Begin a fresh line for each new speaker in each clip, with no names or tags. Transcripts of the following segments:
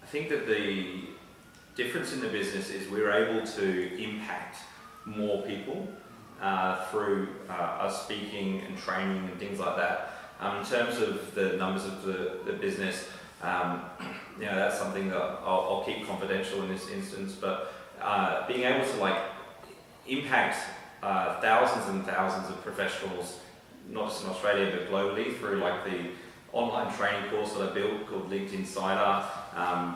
I think that the difference in the business is we're able to impact more people through us speaking and training and things like that. In terms of the numbers of the business, that's something that I'll keep confidential in this instance, but being able to like impact thousands and thousands of professionals, not just in Australia but globally, through like the online training course that I built called Linked Insider,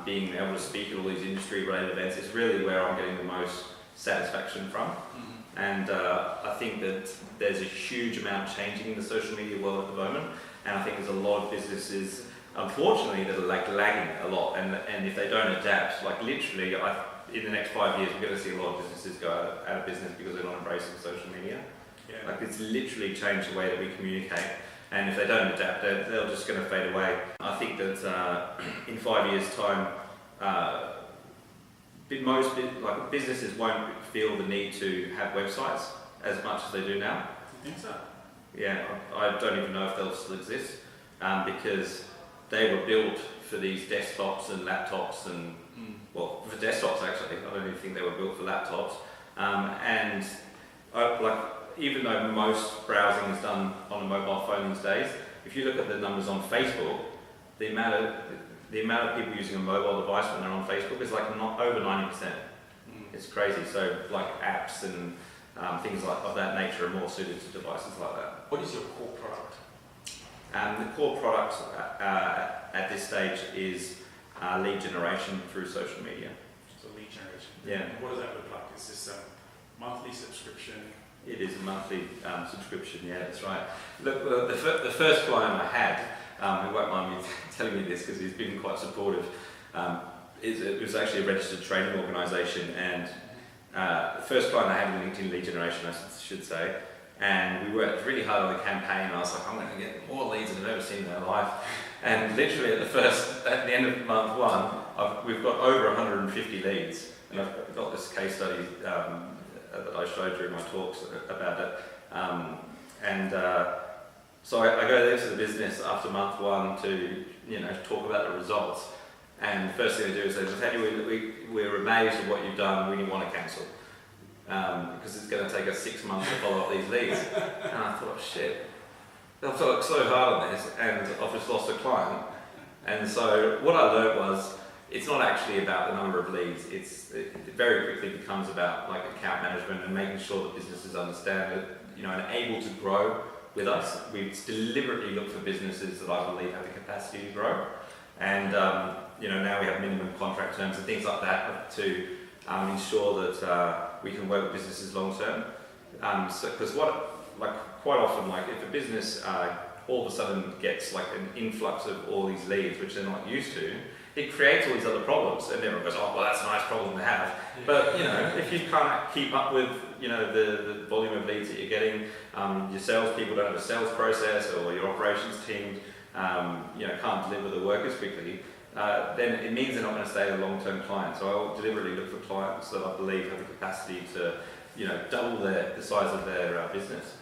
being able to speak at all these industry related events is really where I'm getting the most satisfaction from. And I think that there's a huge amount changing in the social media world at the moment, and I think there's a lot of businesses, unfortunately, that are like lagging a lot, and if they don't adapt, like literally, in the next 5 years, we're going to see a lot of businesses go out of business because they're not embracing social media.
Yeah.
Like it's literally changed the way that we communicate, and if they don't adapt, they're just going to fade away. I think that in 5 years' time, most businesses won't feel the need to have websites as much as they do now.
You think so?
Yeah, I don't even know if they'll still exist because they were built for these desktops and laptops and well, for desktops actually. I don't even think they were built for laptops. Even though most browsing is done on a mobile phone these days, if you look at the numbers on Facebook, the amount of people using a mobile device when they're on Facebook is like not over 90%. It's crazy. So like apps and things like of that nature are more suited to devices like that.
What is your core product?
The core product at this stage is lead generation through social media.
So lead generation.
Yeah.
And what does that look like? Is this a monthly subscription?
It is a monthly subscription, yeah, that's right. Look, the first client I had, who won't mind me telling me this because he's been quite supportive, it was actually a registered training organisation, and the first client I had in LinkedIn lead generation, I should say, and we worked really hard on the campaign, and I was like, I'm going to get more leads than I've ever seen in my life. And literally at the end of month one, we've got over 150 leads, and I've got this case study that I showed during my talks about it. So I go there to the business after month one to talk about the results. And the first thing they do is say, Nathaniel, we're amazed at what you've done, we didn't want to cancel. Because it's going to take us 6 months to follow up these leads. And I thought, oh, shit. I've worked so hard on this and I've just lost a client. And so what I learned was, it's not actually about the number of leads, it very quickly becomes about like account management and making sure that businesses understand that, and able to grow with us. We deliberately look for businesses that I believe have the capacity to grow. And now we have minimum contract terms and things like that to ensure that we can work with businesses long term. Because quite often, if a business all of a sudden gets like an influx of all these leads, which they're not used to, it creates all these other problems, and everyone goes, oh, well, that's a nice problem to have. But, if you can't keep up with, the volume of leads that you're getting, your salespeople don't have a sales process, or your operations team, can't deliver the work as quickly, then it means they're not going to stay a long-term client. So I'll deliberately look for clients that I believe have the capacity to, double the size of their business.